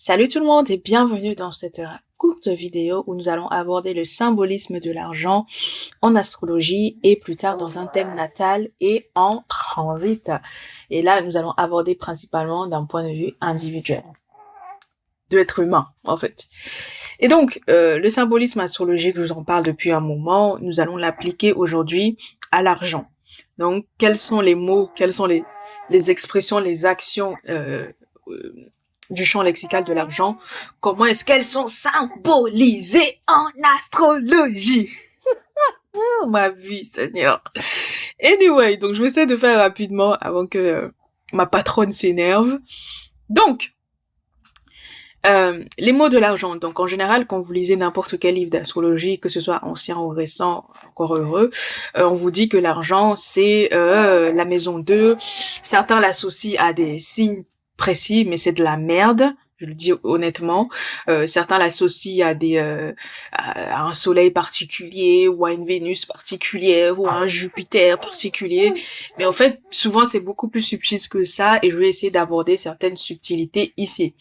Salut tout le monde et bienvenue dans cette courte vidéo où nous allons aborder le symbolisme de l'argent en astrologie et plus tard dans un thème natal et en transit. Et là, nous allons aborder principalement d'un point de vue individuel, de l'être humain en fait. Et donc, le symbolisme astrologique, je vous en parle depuis un moment, nous allons l'appliquer aujourd'hui à l'argent. Donc, quels sont les mots, quelles sont les expressions, les actions du champ lexical de l'argent, comment est-ce qu'elles sont symbolisées en astrologie? Oh, ma vie, Seigneur. Anyway, donc je vais essayer de faire rapidement avant que ma patronne s'énerve. Donc, les mots de l'argent. Donc, en général, quand vous lisez n'importe quel livre d'astrologie, que ce soit ancien ou récent, encore heureux, on vous dit que l'argent, c'est la maison 2. Certains l'associent à des signes précis, mais c'est de la merde. Je le dis honnêtement. Certains l'associent à un soleil particulier, ou à une Vénus particulière, ou à un Jupiter particulier. Mais en fait, souvent, c'est beaucoup plus subtil que ça, et je vais essayer d'aborder certaines subtilités ici.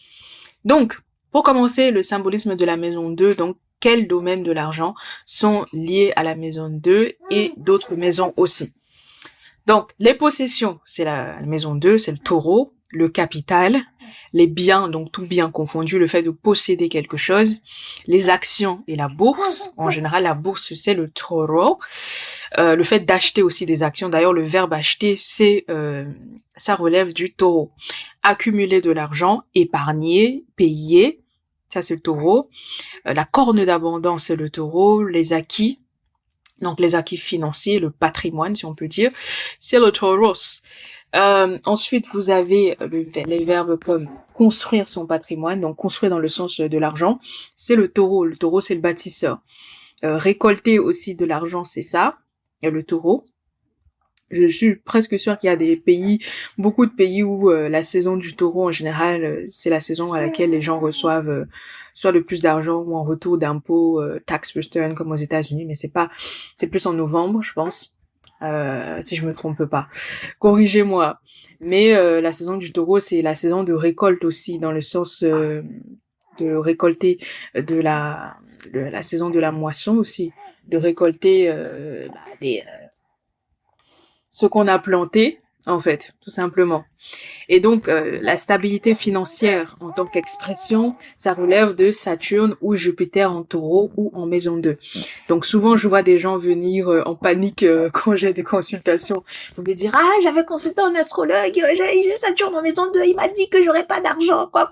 Donc, pour commencer, le symbolisme de la maison 2, donc quels domaines de l'argent sont liés à la maison 2 et d'autres maisons aussi. Donc, les possessions, c'est la maison 2, c'est le taureau, le capital, les biens, donc tout bien confondu, le fait de posséder quelque chose, les actions et la bourse. En général, la bourse, c'est le taureau. Le fait d'acheter aussi des actions. D'ailleurs, le verbe acheter, ça relève du taureau. Accumuler de l'argent, épargner, payer, ça c'est le taureau. La corne d'abondance, c'est le taureau. Les acquis, donc les acquis financiers, le patrimoine, si on peut dire, c'est le taureau. Ensuite, vous avez les verbes comme construire son patrimoine, donc construire dans le sens de l'argent, c'est le taureau. Le taureau, c'est le bâtisseur. Récolter aussi de l'argent, c'est ça, le taureau. Je suis presque sûre qu'il y a beaucoup de pays où la saison du taureau en général, c'est la saison à laquelle les gens reçoivent soit le plus d'argent ou en retour d'impôts, tax return comme aux États-Unis, mais c'est plus en novembre, je pense, si je me trompe pas. Corrigez-moi. Mais la saison du taureau, c'est la saison de récolte aussi, dans le sens de récolter la saison de la moisson aussi, de récolter ce qu'on a planté, en fait, tout simplement. Et donc, la stabilité financière en tant qu'expression, ça relève de Saturne ou Jupiter en taureau ou en maison 2. Donc, souvent, je vois des gens venir en panique quand j'ai des consultations. Vous me dire, ah, j'avais consulté un astrologue, j'ai Saturne en maison 2, il m'a dit que j'aurais pas d'argent, quoi.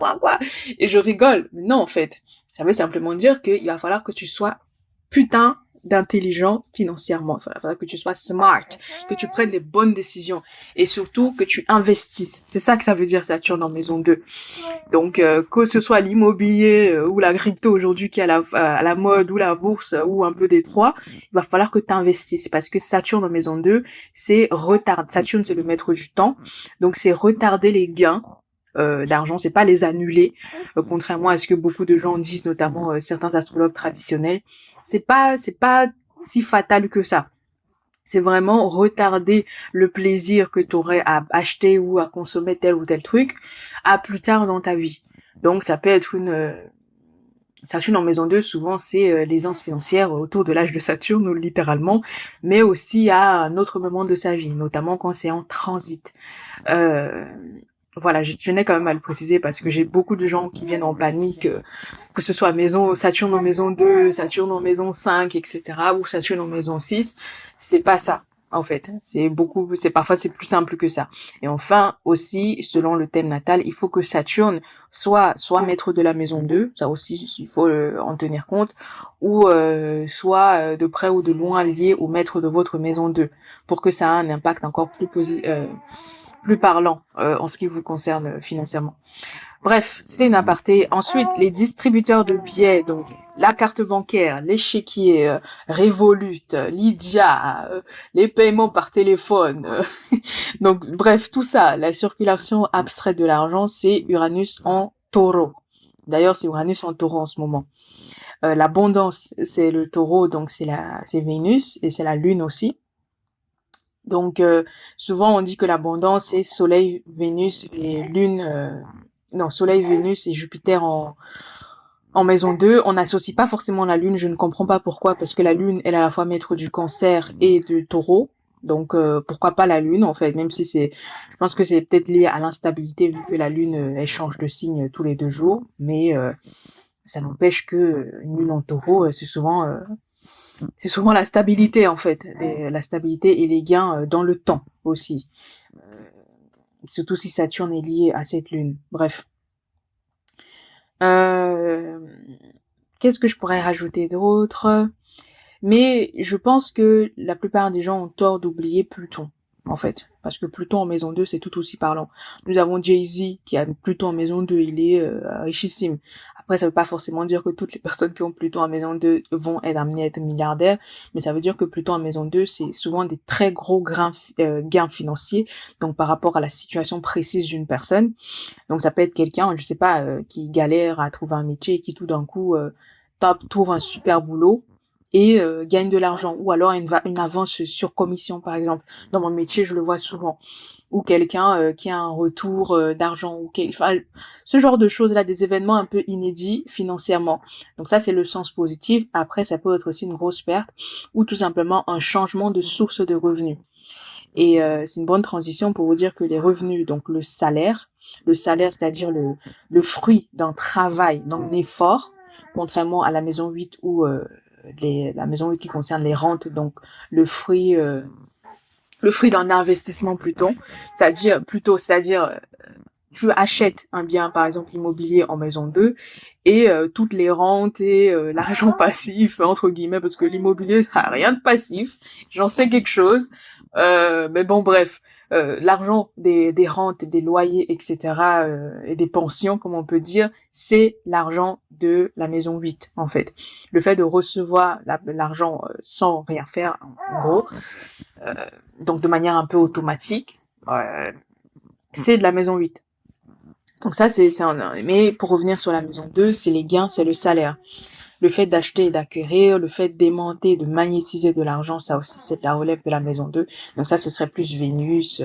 Et je rigole. Mais non, en fait. Ça veut simplement dire qu'il va falloir que tu sois putain d'intelligent financièrement. Il va falloir que tu sois smart, que tu prennes des bonnes décisions et surtout que tu investisses. C'est ça que ça veut dire Saturne en maison 2. Donc que ce soit l'immobilier ou la crypto aujourd'hui qui est à la mode ou la bourse ou un peu des trois, il va falloir que tu investisses parce que Saturne en maison 2, c'est retard. Saturne c'est le maître du temps. Donc c'est retarder les gains d'argent, c'est pas les annuler, contrairement à ce que beaucoup de gens disent, notamment certains astrologues traditionnels. C'est pas si fatal que ça. C'est vraiment retarder le plaisir que tu aurais à acheter ou à consommer tel ou tel truc à plus tard dans ta vie. Donc ça peut être Saturne en maison 2, souvent c'est l'aisance financière autour de l'âge de Saturne, littéralement, mais aussi à un autre moment de sa vie, notamment quand c'est en transit. Euh, voilà, je tenais quand même à le préciser parce que j'ai beaucoup de gens qui viennent en panique, que ce soit Saturne en maison 2, Saturne en maison 5, etc., ou Saturne en maison 6. C'est pas ça, en fait. Parfois c'est plus simple que ça. Et enfin, aussi, selon le thème natal, il faut que Saturne soit maître de la maison 2, ça aussi, il faut en tenir compte, ou soit de près ou de loin lié au maître de votre maison 2, pour que ça ait un impact encore plus parlant en ce qui vous concerne financièrement. Bref, c'était une aparté. Ensuite, les distributeurs de billets, donc la carte bancaire, l'échiquier, Revolut, Lydia, les paiements par téléphone. Donc bref, tout ça, la circulation abstraite de l'argent, c'est Uranus en taureau. D'ailleurs, c'est Uranus en taureau en ce moment. L'abondance, c'est le taureau, donc c'est Vénus et c'est la lune aussi. Donc souvent on dit que l'abondance c'est Soleil, Vénus et Lune non, Soleil, Vénus et Jupiter en maison 2, on n'associe pas forcément la Lune, je ne comprends pas pourquoi, parce que la Lune, elle est à la fois maître du Cancer et du Taureau. Donc pourquoi pas la Lune en fait, même si je pense que c'est peut-être lié à l'instabilité vu que la Lune elle change de signe tous les 2 jours, mais ça n'empêche que une Lune en Taureau c'est souvent la stabilité en fait, la stabilité et les gains dans le temps aussi, surtout si Saturne est lié à cette Lune. Bref. Euh, Qu'est-ce que je pourrais rajouter d'autre? Mais je pense que la plupart des gens ont tort d'oublier Pluton, en fait. Parce que Pluton en maison 2, c'est tout aussi parlant. Nous avons Jay-Z qui a Pluton en maison 2, il est richissime. Après, ça veut pas forcément dire que toutes les personnes qui ont Pluton en maison 2 vont être amenées à être milliardaires, mais ça veut dire que Pluton en maison 2, c'est souvent des très gros gains financiers, donc par rapport à la situation précise d'une personne. Donc ça peut être quelqu'un, je sais pas, qui galère à trouver un métier et qui tout d'un coup trouve un super boulot et gagne de l'argent, ou alors une avance sur commission par exemple. Dans mon métier, je le vois souvent. Ou quelqu'un qui a un retour d'argent, enfin, ce genre de choses là, des événements un peu inédits financièrement. Donc ça, c'est le sens positif. Après, ça peut être aussi une grosse perte ou tout simplement un changement de source de revenus. Et c'est une bonne transition pour vous dire que les revenus, donc le salaire, c'est-à-dire le fruit d'un travail, d'un effort, contrairement à la maison 8 où la maison 8 qui concerne les rentes, donc le fruit euh, le fruit d'un investissement c'est-à-dire tu achètes un bien, par exemple immobilier en maison 2, et toutes les rentes et l'argent passif, entre guillemets, parce que l'immobilier, ça a rien de passif, j'en sais quelque chose. Mais bon, bref, l'argent des rentes, des loyers, etc., et des pensions, comme on peut dire, c'est l'argent de la maison 8, en fait. Le fait de recevoir l'argent sans rien faire, en gros, euh, donc de manière un peu automatique, c'est de la maison 8. Donc ça, mais pour revenir sur la maison 2, c'est les gains, c'est le salaire. Le fait d'acheter et d'acquérir, le fait d'aimanter, de magnétiser de l'argent, ça aussi, c'est de la relève de la maison 2. Donc ça, ce serait plus Vénus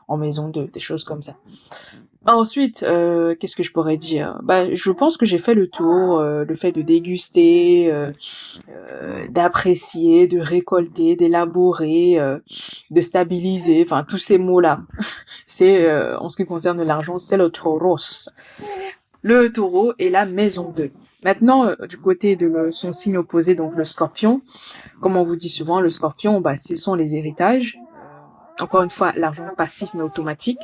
en maison 2, des choses comme ça. Ensuite, qu'est-ce que je pourrais dire? Bah, je pense que j'ai fait le tour, le fait de déguster, d'apprécier, de récolter, d'élaborer, de stabiliser, enfin tous ces mots-là. C'est en ce qui concerne l'argent, c'est le tauros. Le taureau est la maison 2. Maintenant, du côté de son signe opposé, donc le scorpion, comme on vous dit souvent, le scorpion, bah, ce sont les héritages. Encore une fois, l'argent passif mais automatique.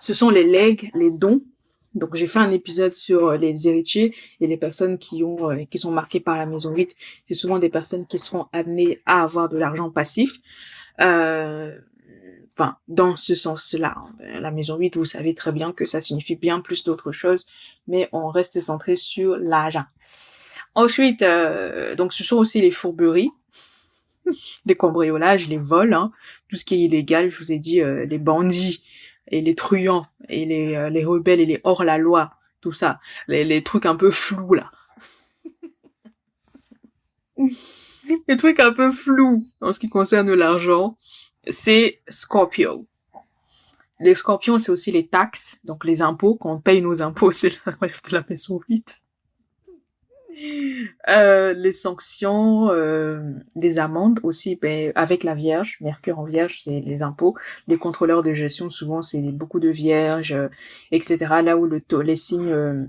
Ce sont les legs, les dons. Donc j'ai fait un épisode sur les héritiers et les personnes qui sont marquées par la maison 8. C'est souvent des personnes qui seront amenées à avoir de l'argent passif. Enfin, dans ce sens-là. La maison 8, vous savez très bien que ça signifie bien plus d'autres choses, mais on reste centré sur l'argent. Ensuite, donc ce sont aussi les fourberies, les cambriolages, les vols, hein, tout ce qui est illégal, je vous ai dit, les bandits et les truands et les rebelles et les hors-la-loi, tout ça, les trucs un peu flous là. Les trucs un peu flous en ce qui concerne l'argent, c'est Scorpio. Les scorpions, c'est aussi les taxes, donc les impôts. Quand on paye nos impôts, c'est la relève de la maison 8. Les sanctions, les amendes aussi, ben, avec la Vierge, Mercure en Vierge, c'est les impôts. Les contrôleurs de gestion, souvent, c'est beaucoup de Vierges, etc. Là où les signes,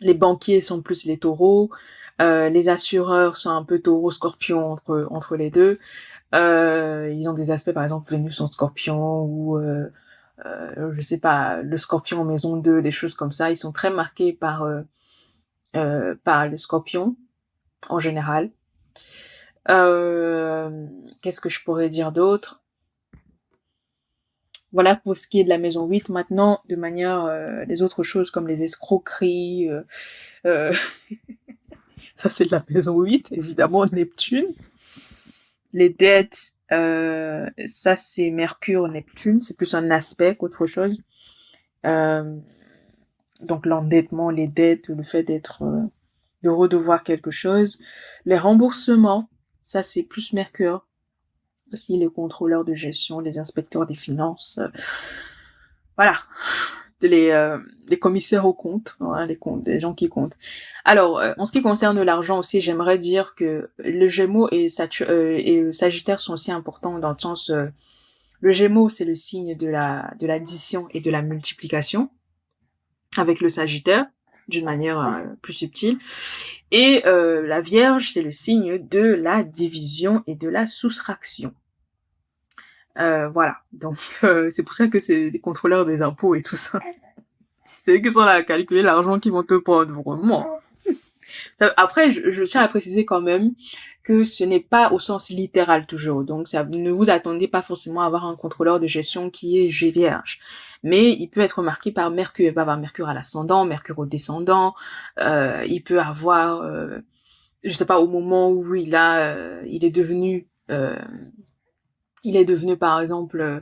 les banquiers sont plus les taureaux, les assureurs sont un peu taureau, scorpion entre les deux. Ils ont des aspects, par exemple, Vénus en scorpion ou je sais pas, le scorpion en maison 2, des choses comme ça. Ils sont très marqués par le scorpion, en général. Qu'est-ce que je pourrais dire d'autre? Voilà pour ce qui est de la maison 8. Maintenant, de manière, les autres choses comme les escroqueries, euh, ça c'est de la maison 8, évidemment, Neptune. Les dettes, ça c'est Mercure, Neptune, c'est plus un aspect qu'autre chose. Donc l'endettement, les dettes, le fait de redevoir quelque chose. Les remboursements, ça c'est plus Mercure. Aussi les contrôleurs de gestion, les inspecteurs des finances. Voilà. les commissaires aux comptes, hein, les comptes, des gens qui comptent. Alors, en ce qui concerne l'argent aussi, j'aimerais dire que le Gémeaux et le Sagittaire sont aussi importants dans le sens, le Gémeaux, c'est le signe de l'addition et de la multiplication, avec le Sagittaire, d'une manière plus subtile. Et la Vierge, c'est le signe de la division et de la soustraction. Voilà, donc c'est pour ça que c'est des contrôleurs des impôts et tout ça. C'est eux qui sont là à calculer l'argent qu'ils vont te prendre, vraiment. Après, je tiens à préciser quand même que ce n'est pas au sens littéral toujours. Donc, ne vous attendez pas forcément à avoir un contrôleur de gestion qui est G-Vierge. Mais il peut être marqué par Mercure. Il peut avoir Mercure à l'ascendant, Mercure au descendant. Il peut avoir, je sais pas, au moment où il est devenu par exemple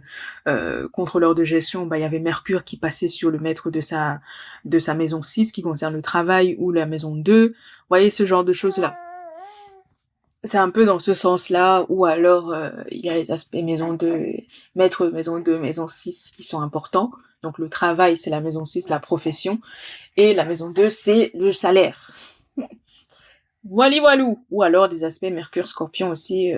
contrôleur de gestion, il y avait Mercure qui passait sur le maître de sa maison 6 qui concerne le travail, ou la maison 2. Vous voyez ce genre de choses-là. C'est un peu dans ce sens-là, ou alors il y a les aspects maison 2, maître maison 2, maison 6 qui sont importants. Donc le travail, c'est la maison 6, la profession, et la maison 2, c'est le salaire. Voilou. Ou alors des aspects Mercure Scorpion aussi,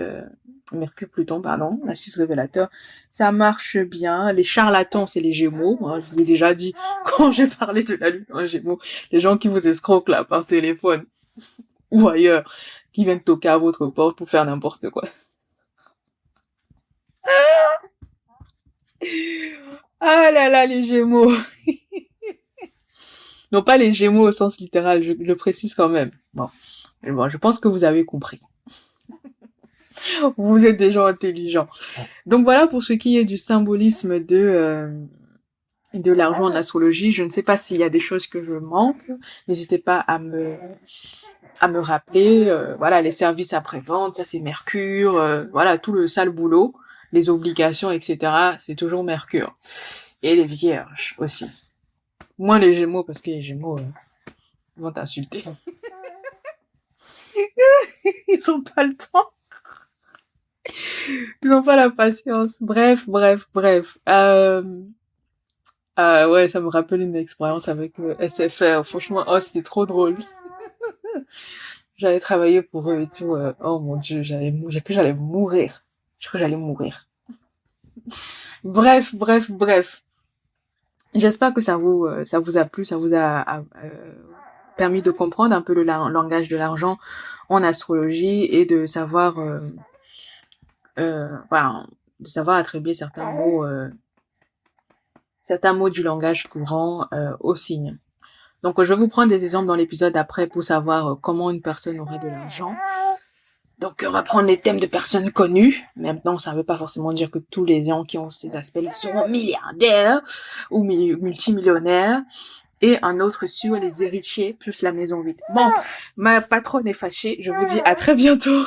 Mercure Pluton, pardon, la 6 révélateur. Ça marche bien. Les charlatans, c'est les Gémeaux. Hein, je vous ai déjà dit quand j'ai parlé de la lune en Gémeaux, les gens qui vous escroquent là par téléphone ou ailleurs, qui viennent toquer à votre porte pour faire n'importe quoi. Ah là là, les Gémeaux. Non, pas les Gémeaux au sens littéral, je le précise quand même. Bon, je pense que vous avez compris. Vous êtes des gens intelligents. Donc voilà pour ce qui est du symbolisme de l'argent en astrologie. Je ne sais pas s'il y a des choses que je manque. N'hésitez pas à me rappeler. Voilà, les services après-vente, ça c'est Mercure. Voilà, tout le sale boulot, les obligations, etc. C'est toujours Mercure. Et les Vierges aussi. Moins les Gémeaux, parce que les Gémeaux vont t'insulter. Ils ont pas le temps. Ils n'ont pas la patience. Bref. Ouais, ça me rappelle une expérience avec SFR. Franchement, c'était trop drôle. J'avais travaillé pour eux et tout. Oh mon Dieu, j'ai cru que j'allais mourir. Bref. J'espère que ça vous a plu, ça vous a permis de comprendre un peu le langage de l'argent en astrologie et de savoir de savoir attribuer certains mots du langage courant aux signes. Donc je vais vous prendre des exemples dans l'épisode d'après pour savoir comment une personne aurait de l'argent. Donc on va prendre les thèmes de personnes connues. Maintenant, ça ne veut pas forcément dire que tous les gens qui ont ces aspects-là seront milliardaires ou multimillionnaires. Et un autre sur les héritiers plus la maison 8. Bon, ma patronne est fâchée. Je vous dis à très bientôt.